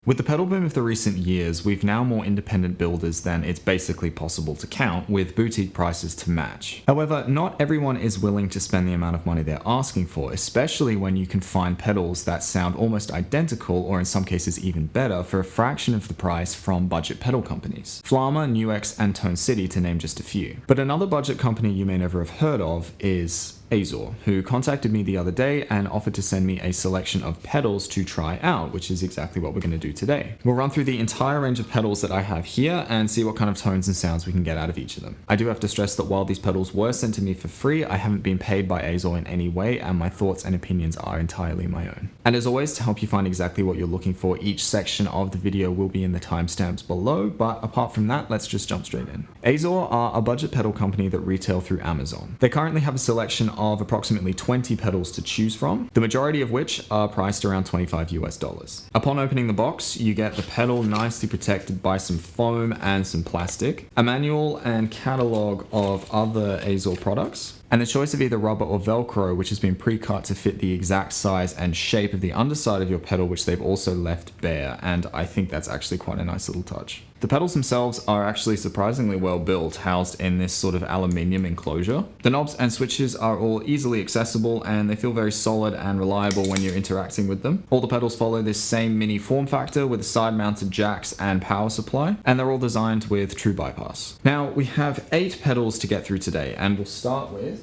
With the pedal boom of the recent years, we've now more independent builders than it's basically possible to count, with boutique prices to match. However, not everyone is willing to spend the amount of money they're asking for, especially when you can find pedals that sound almost identical, or in some cases even better, for a fraction of the price from budget pedal companies. Flama, Nuex, and Tone City, to name just a few. But another budget company you may never have heard of is Azor, who contacted me the other day and offered to send me a selection of pedals to try out, which is exactly what we're going to do today. We'll run through the entire range of pedals that I have here and see what kind of tones and sounds we can get out of each of them. I do have to stress that while these pedals were sent to me for free, I haven't been paid by Azor in any way, and my thoughts and opinions are entirely my own. And as always, to help you find exactly what you're looking for, each section of the video will be in the timestamps below, but apart from that, let's just jump straight in. Azor are a budget pedal company that retail through Amazon. They currently have a selection of approximately 20 pedals to choose from, the majority of which are priced around $25 US. Upon opening the box, you get the pedal nicely protected by some foam and some plastic, a manual and catalog of other Azor products, and the choice of either rubber or Velcro, which has been pre-cut to fit the exact size and shape of the underside of your pedal, which they've also left bare, and I think that's actually quite a nice little touch. The pedals themselves are actually surprisingly well built, housed in this sort of aluminium enclosure. The knobs and switches are all easily accessible, and they feel very solid and reliable when you're interacting with them. All the pedals follow this same mini form factor with side-mounted jacks and power supply, and they're all designed with true bypass. Now, we have 8 pedals to get through today, and we'll start with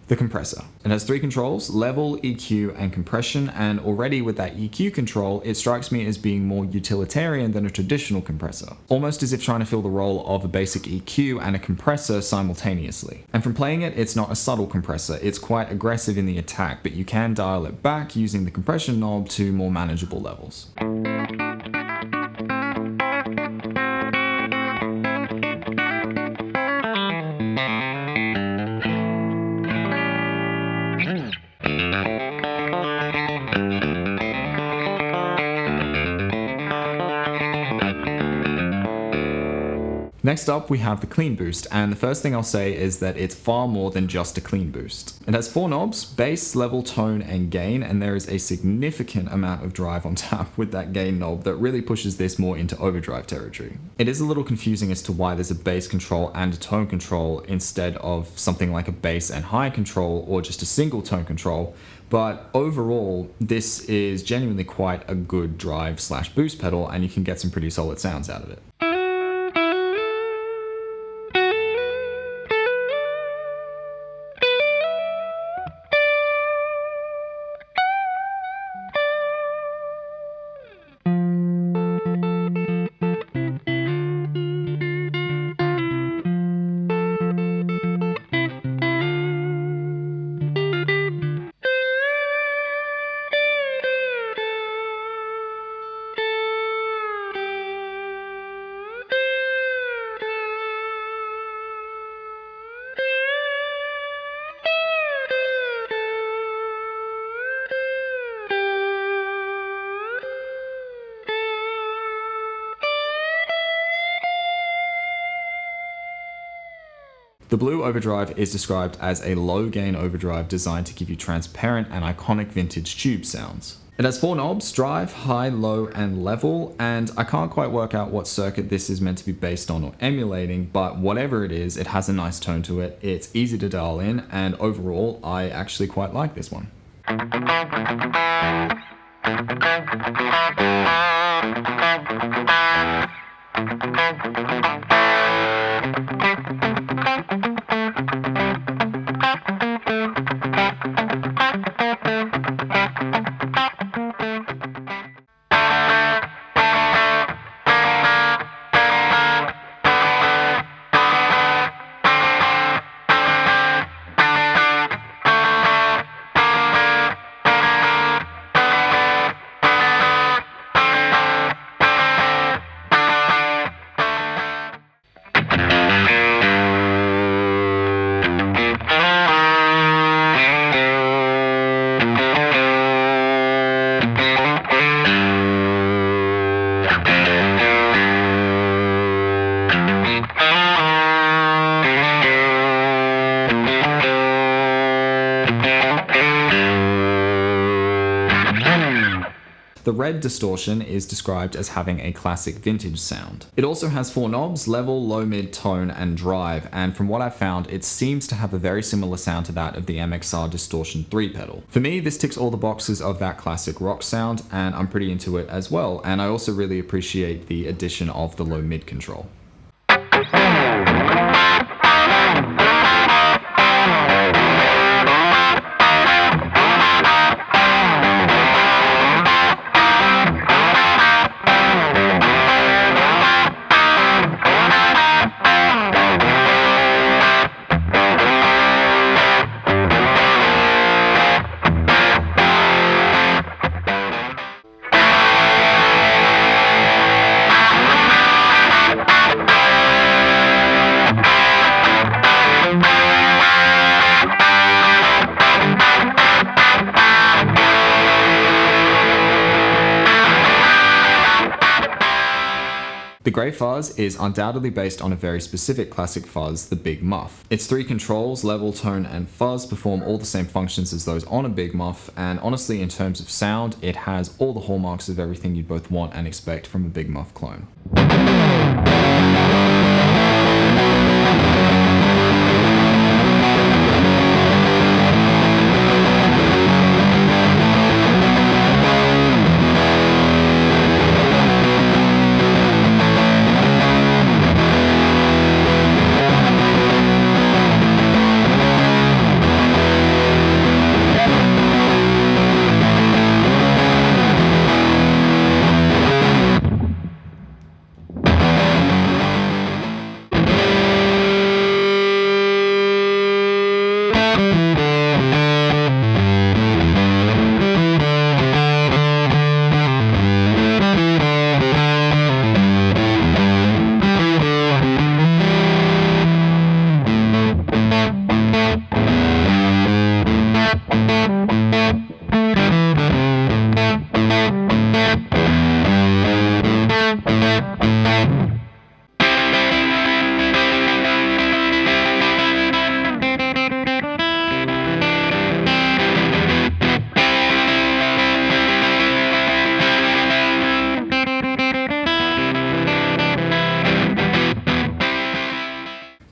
the compressor. It has 3 controls: level, EQ, and compression, and already with that EQ control, it strikes me as being more utilitarian than a traditional compressor, almost as if trying to fill the role of a basic EQ and a compressor simultaneously. And from playing it, it's not a subtle compressor, it's quite aggressive in the attack, but you can dial it back using the compression knob to more manageable levels. Next up, we have the clean boost, and the first thing I'll say is that it's far more than just a clean boost. It has 4 knobs: bass, level, tone, and gain, and there is a significant amount of drive on tap with that gain knob that really pushes this more into overdrive territory. It is a little confusing as to why there's a bass control and a tone control instead of something like a bass and high control or just a single tone control, but overall, this is genuinely quite a good drive/boost pedal, and you can get some pretty solid sounds out of it. The blue overdrive is described as a low-gain overdrive designed to give you transparent and iconic vintage tube sounds. It has 4 knobs: drive, high, low, and level, and I can't quite work out what circuit this is meant to be based on or emulating, but whatever it is, it has a nice tone to it, it's easy to dial in, and overall, I actually quite like this one. red Distortion is described as having a classic vintage sound. It also has 4 knobs: level, low, mid, tone, and drive, and from what I've found, it seems to have a very similar sound to that of the MXR Distortion 3 pedal. For me, this ticks all the boxes of that classic rock sound, and I'm pretty into it as well, and I also really appreciate the addition of the low mid control. The Grey Fuzz is undoubtedly based on a very specific classic fuzz, the Big Muff. Its 3 controls, level, tone, and fuzz, perform all the same functions as those on a Big Muff, and honestly, in terms of sound, it has all the hallmarks of everything you'd both want and expect from a Big Muff clone.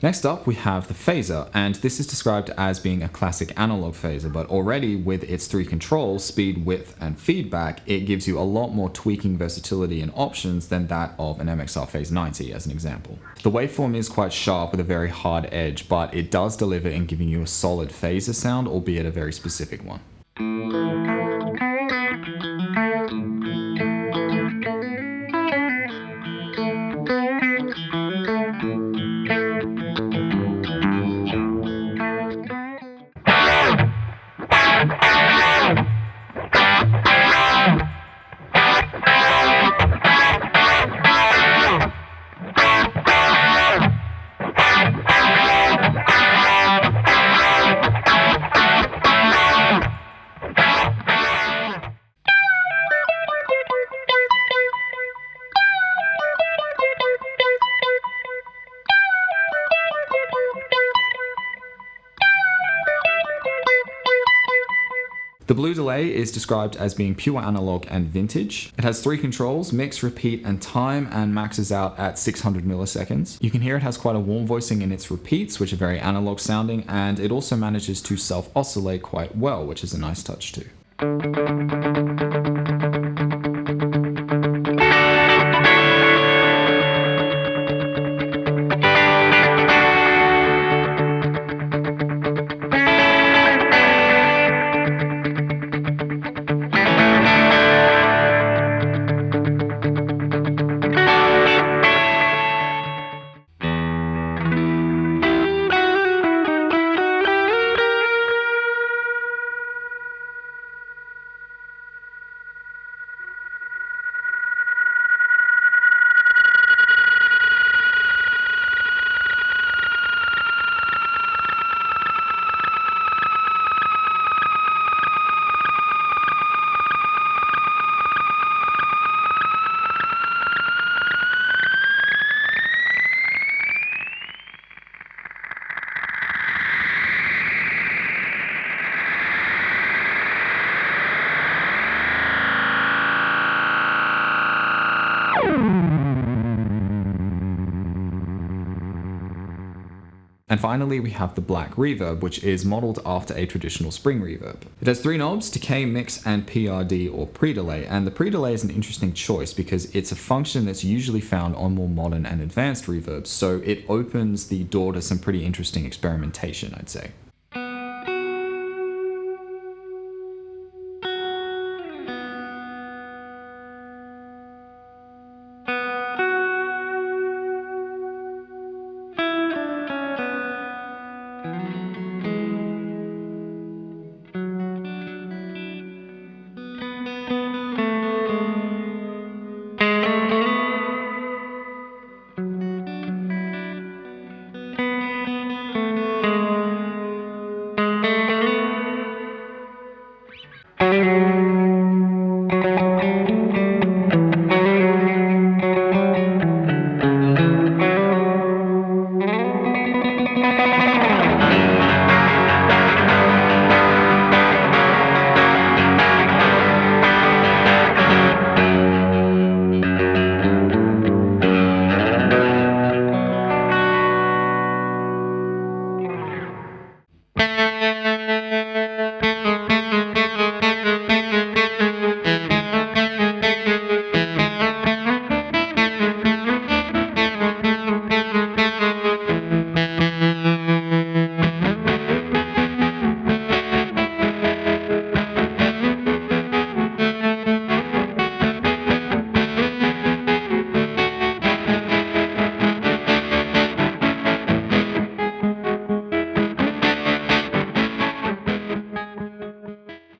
Next up, we have the phaser, and this is described as being a classic analog phaser, but already with its 3 controls, speed, width, and feedback, it gives you a lot more tweaking versatility and options than that of an MXR Phase 90 as an example. The waveform is quite sharp with a very hard edge, but it does deliver in giving you a solid phaser sound, albeit a very specific one. The blue delay is described as being pure analog and vintage. It has 3 controls: mix, repeat, and time, and maxes out at 600 milliseconds. You can hear it has quite a warm voicing in its repeats, which are very analog sounding, and it also manages to self-oscillate quite well, which is a nice touch too. And finally, we have the black reverb, which is modeled after a traditional spring reverb. It has 3 knobs: decay, mix, and PRD or pre-delay. And the pre-delay is an interesting choice because it's a function that's usually found on more modern and advanced reverbs, so it opens the door to some pretty interesting experimentation, I'd say.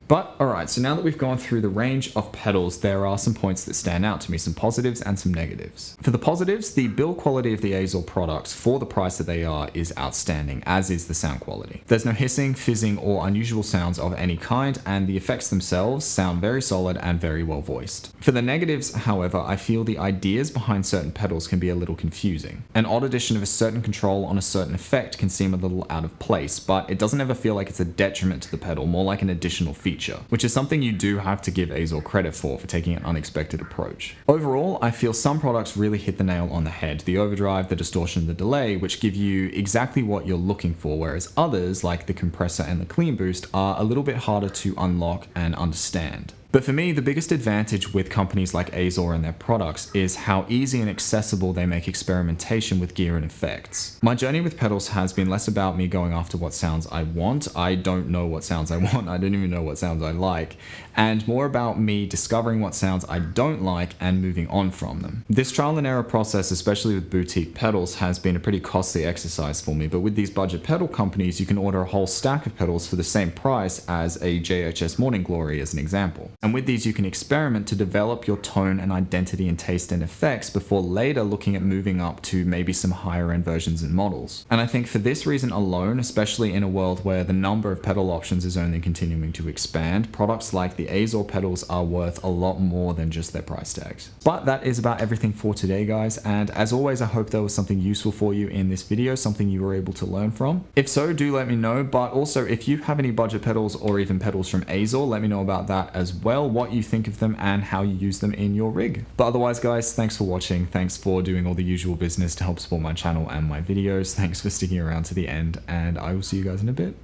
But alright, so now that we've gone through the range of pedals, there are some points that stand out to me, some positives and some negatives. For the positives, the build quality of the Azor products for the price that they are is outstanding, as is the sound quality. There's no hissing, fizzing, or unusual sounds of any kind, and the effects themselves sound very solid and very well voiced. For the negatives, however, I feel the ideas behind certain pedals can be a little confusing. An odd addition of a certain control on a certain effect can seem a little out of place, but it doesn't ever feel like it's a detriment to the pedal, more like an additional feature, which is something you do have to give Azor credit for taking an unexpected approach. Overall, I feel some products really hit the nail on the head: the overdrive, the distortion, the delay, which give you exactly what you're looking for, whereas others, like the compressor and the clean boost, are a little bit harder to unlock and understand. But for me, the biggest advantage with companies like Azor and their products is how easy and accessible they make experimentation with gear and effects. My journey with pedals has been less about me going after what sounds I want. I don't know what sounds I want. I don't even know what sounds I like. And more about me discovering what sounds I don't like and moving on from them. This trial and error process, especially with boutique pedals, has been a pretty costly exercise for me, but with these budget pedal companies, you can order a whole stack of pedals for the same price as a JHS Morning Glory as an example. And with these, you can experiment to develop your tone and identity and taste and effects before later looking at moving up to maybe some higher end versions and models. And I think for this reason alone, especially in a world where the number of pedal options is only continuing to expand, products like the Azor pedals are worth a lot more than just their price tags. But that is about everything for today, guys, and as always, I hope there was something useful for you in this video, something you were able to learn from. If so, do let me know, but also if you have any budget pedals or even pedals from Azor, let me know about that as well, what you think of them and how you use them in your rig. But otherwise, guys, thanks for watching, thanks for doing all the usual business to help support my channel and my videos, thanks for sticking around to the end, and I will see you guys in a bit.